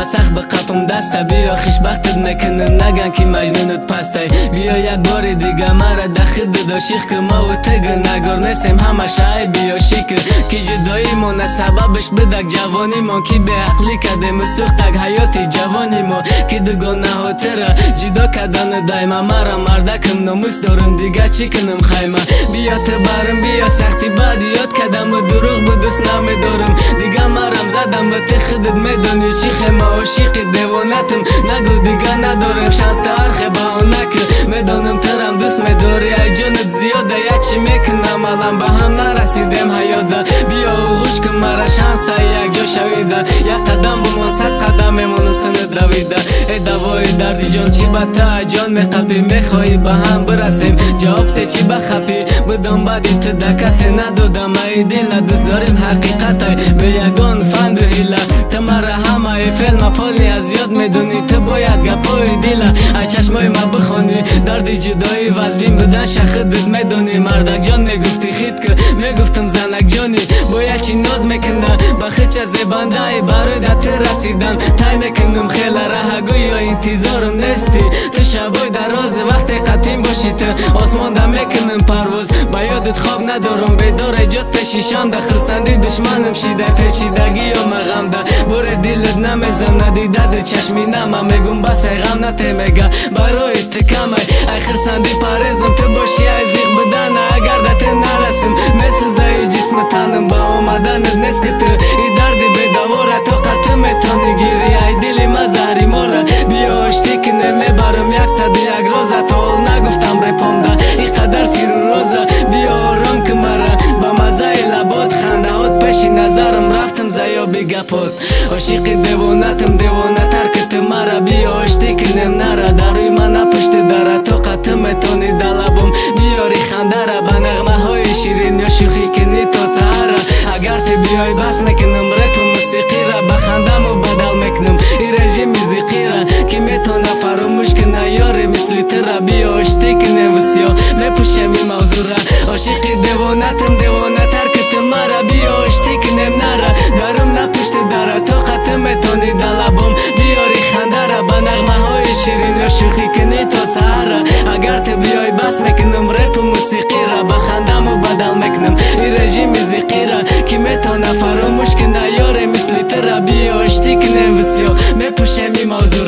مسخ به قفم دسته بیا خیش بختت میکنم نگن که مجنونت پسته بیا یک بار دیگه مرا دخید داشیخ که ما و تگه نگار نیستیم همه شای بیا شیکر که جدایی ما نه سببش بدک جوانی ما که به عقلی کدیم سوختک حیاتی جوانی ما که دگاه نهاتره جدا کدن دایما مرا مردکم نموس دارم دیگه چی کنم خیمه بیا تبرم بیا سختی بعد یاد کدم و دروغ بدست نمیدارم دیگه مرم زدم به تخدت میدانی چی خیمه عاشق دیوانتم نگو دیگه ندارم شانس ترخه بهانه که میدانم ترم دوست میداری ای جانت زیاده یک چی میکنم الان به هم نرسیدیم حیاده بیا و خوش کن مرا شانس یک جا شویده یک قدم بمان صد قدم میمونم سند رویده ای دوای دردی جان چی بته جان میقبی میخوایی به هم برسیم جواب تی چی بخپی بدم بدی تو ده کسی ندادم ای دیل دوست داریم حقیقت به یگان فند و هیله تو مرا همه فیلم پالی از یاد میدونی تو باید گپای دیله ای چشمای ما بخونی دردی جدایی وزبین بودن شخدت میدونی مردک جان میگفتی خید که میگفتم زنک جانی باید چی ناز میکنه بخیچ از بنده ای برای دت رسیدن تای میکنم خیلی رهگوی یا انتظارم نیستی تو شبای دراز وقتی قطیم باشی تو آسمان ده میکنم پرواز با یادت خواب ندارم بیدار ایجاد پیشیشان ده خرسندی دشمنم شیده پیچیدگی یا مغم ده بور دیلت نمیزن ندیده ده چشمی نمه میگم بس ای غم نتی میگه برای تکمه ای خرسندی پریزم تو باشی ای زیغ بدن اگر ده تی نرسیم میسوزه ای جسم تنم با آمدنت نیست که تو ای دردی بیدواره طاقت میتونی گیری ای دلی مزهری ماره بیا آشتی که نمیبرم یک صد یک روزه تا نگفتم رپام ده ای قدر سیر روزه بیا آرام که مرا با مزه لبات خنده هات پیشی نظرم رفتم زیا بگپات عاشق دیوانتم دیوانه ترکت مرا بیا آشتی که نره دروی من پشت دره طاقت میتونی دلبم بیاری خنده را به نغمه های شیرین یا شوخی کنی تا سهره اگر تی بیای بس میکنم رپ موسیقی را بخندم و بدل میکنم ای رژیم موسیقی را که میتونه فراموش کنه یاری مثل ترا بیا آشتی کنه وسیا میپوشم این موضوع را عاشق دیوانتم دیوانه ترکت مرا بیا آشتی کنه نره درم نپشت دره طاقت میتونی دلبم بیاری خنده را به نغمه های شیرین یا شوخی کنی تا سهره اگر تی بیای بس میکنم رپ موسیقی را بخندم و بدل میکنم ای رژیم موسیقی را که میتونه فراموش کنه یاری مثل ترا بیا آشتی کنه وسیا میپوشم این موضوع